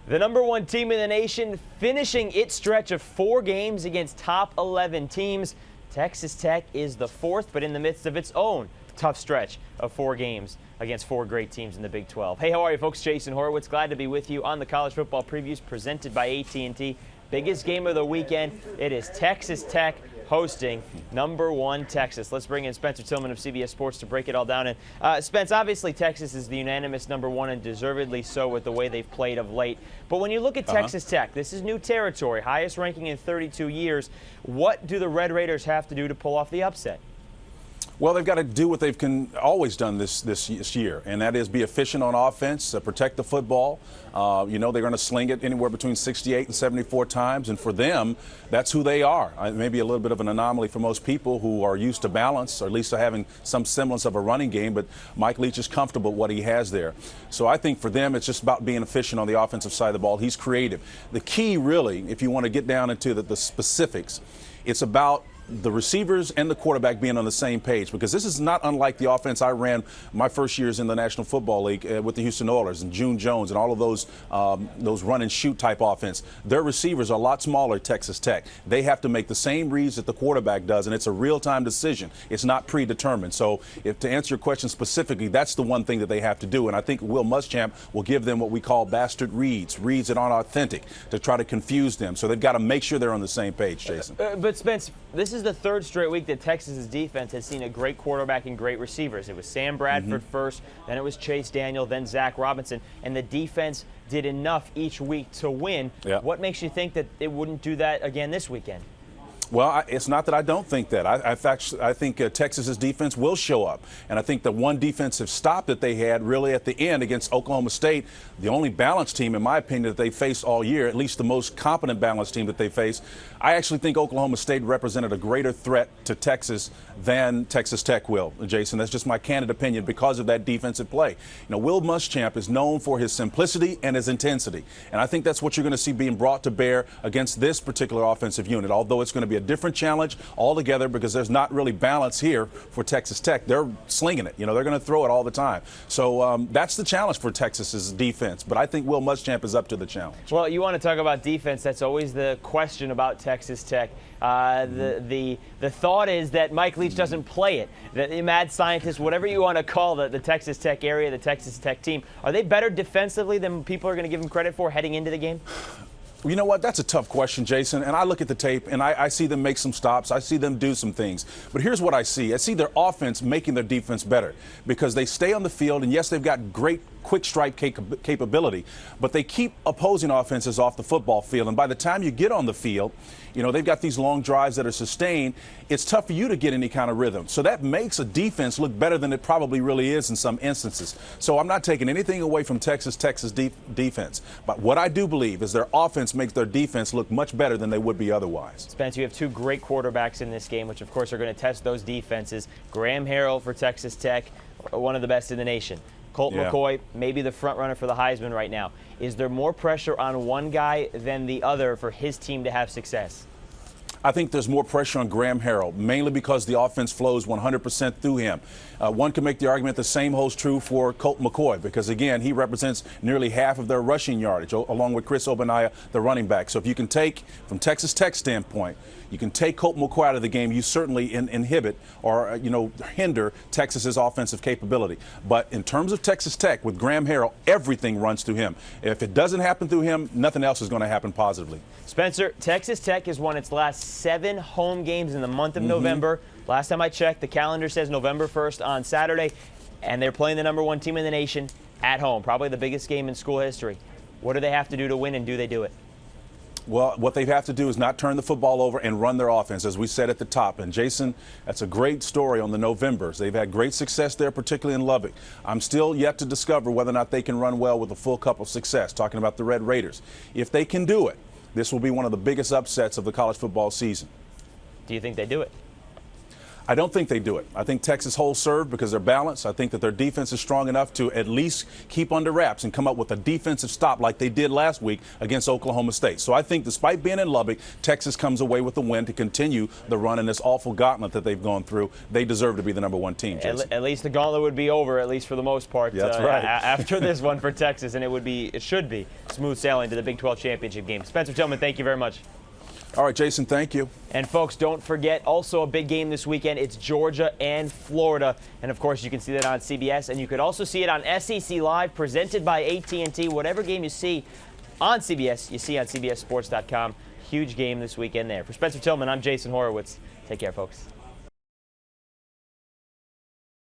The number one team in the nation finishing its stretch of 4 games against top 11 teams. Texas Tech is the 4th, but in the midst of its own tough stretch of 4 games against 4 great teams in the Big 12. Hey, how are you folks? Jason Horowitz, glad to be with you on the college football previews presented by AT&T. Biggest game of the weekend. It is Texas Tech hosting number 1 Texas. Let's bring in Spencer Tillman of CBS Sports to break it all down. And Spence, obviously Texas is the unanimous number 1 and deservedly so with the way they've played of late. But when you look at Texas Tech, this is new territory, highest ranking in 32 years. What do the Red Raiders have to do to pull off the upset? Well, they've got to do what they've always done this year, and that is be efficient on offense, protect the football. They're going to sling it anywhere between 68 and 74 times, and for them, that's who they are. Maybe a little bit of an anomaly for most people who are used to balance, or at least to having some semblance of a running game, but Mike Leach is comfortable with what he has there. So I think for them, it's just about being efficient on the offensive side of the ball. He's creative. The key, really, if you want to get down into the specifics, it's about the receivers and the quarterback being on the same page, because this is not unlike the offense I ran my first years in the National Football League with the Houston Oilers and June Jones and all of those run and shoot type offense. Their receivers are a lot smaller at Texas Tech. They have to make the same reads that the quarterback does, and it's a real-time decision. It's not predetermined. So to answer your question specifically, that's the one thing that they have to do, and I think Will Muschamp will give them what we call bastard reads that aren't authentic, to try to confuse them. So they've got to make sure they're on the same page, Jason. But Spence, this is the 3rd straight week that Texas's defense has seen a great quarterback and great receivers. It was Sam Bradford first, then it was Chase Daniel, then Zach Robinson, and the defense did enough each week to win. Yeah. What makes you think that it wouldn't do that again this weekend? Well, it's not that I don't think that. I think Texas's defense will show up. And I think the one defensive stop that they had really at the end against Oklahoma State, the only balanced team, in my opinion, that they faced all year, at least the most competent balanced team that they faced, I actually think Oklahoma State represented a greater threat to Texas than Texas Tech will, Jason. That's just my candid opinion because of that defensive play. Will Muschamp is known for his simplicity and his intensity. And I think that's what you're going to see being brought to bear against this particular offensive unit, although it's going to be a different challenge altogether because there's not really balance here for Texas Tech. They're slinging it. They're going to throw it all the time. So that's the challenge for Texas's defense. But I think Will Muschamp is up to the challenge. Well, you want to talk about defense. That's always the question about Texas Tech. The thought is that Mike Leach doesn't play it. The mad scientist, whatever you want to call the Texas Tech area, the Texas Tech team, are they better defensively than people are going to give them credit for heading into the game? You know what? That's a tough question, Jason. And I look at the tape, and I see them make some stops. I see them do some things. But here's what I see. I see their offense making their defense better because they stay on the field, and yes, they've got great quick strike capability, but they keep opposing offenses off the football field. And by the time you get on the field, they've got these long drives that are sustained. It's tough for you to get any kind of rhythm. So that makes a defense look better than it probably really is in some instances. So I'm not taking anything away from Texas defense. But what I do believe is their offense makes their defense look much better than they would be otherwise. Spence, you have 2 great quarterbacks in this game, which of course are going to test those defenses. Harrell for Texas Tech, one of the best in the nation. Colt McCoy, maybe the front runner for the Heisman right now. Is there more pressure on one guy than the other for his team to have success? I think there's more pressure on Harrell, mainly because the offense flows 100% through him. One can make the argument the same holds true for Colt McCoy because, again, he represents nearly half of their rushing yardage, along with Chris Ogbonnaya, the running back. So if you can take, from Texas Tech's standpoint, you can take Colt McCoy out of the game, you certainly inhibit or, hinder Texas's offensive capability. But in terms of Texas Tech, with Harrell, everything runs through him. If it doesn't happen through him, nothing else is going to happen positively. Spencer, Texas Tech has won its last 7 home games in the month of November. Last time I checked, the calendar says November 1st on Saturday, and they're playing the number 1 team in the nation at home, probably the biggest game in school history. What do they have to do to win, and do they do it? Well, what they have to do is not turn the football over and run their offense, as we said at the top. And, Jason, that's a great story on the Novembers. They've had great success there, particularly in Lubbock. I'm still yet to discover whether or not they can run well with a full cup of success, talking about the Red Raiders. If they can do it, this will be one of the biggest upsets of the college football season. Do you think they do it? I don't think they do it. I think Texas holds serve because they're balanced. I think that their defense is strong enough to at least keep under wraps and come up with a defensive stop like they did last week against Oklahoma State. So I think despite being in Lubbock, Texas comes away with the win to continue the run in this awful gauntlet that they've gone through. They deserve to be the #1 team, Jason. At least the gauntlet would be over, at least for the most part. Yeah, that's right. After this one for Texas, and it should be smooth sailing to the Big 12 championship game. Spencer Tillman, thank you very much. All right, Jason, thank you. And folks, don't forget, also a big game this weekend. It's Georgia and Florida. And of course, you can see that on CBS. And you could also see it on SEC Live, presented by AT&T. Whatever game you see on CBS, you see on CBSSports.com. Huge game this weekend there. For Spencer Tillman, I'm Jason Horowitz. Take care, folks.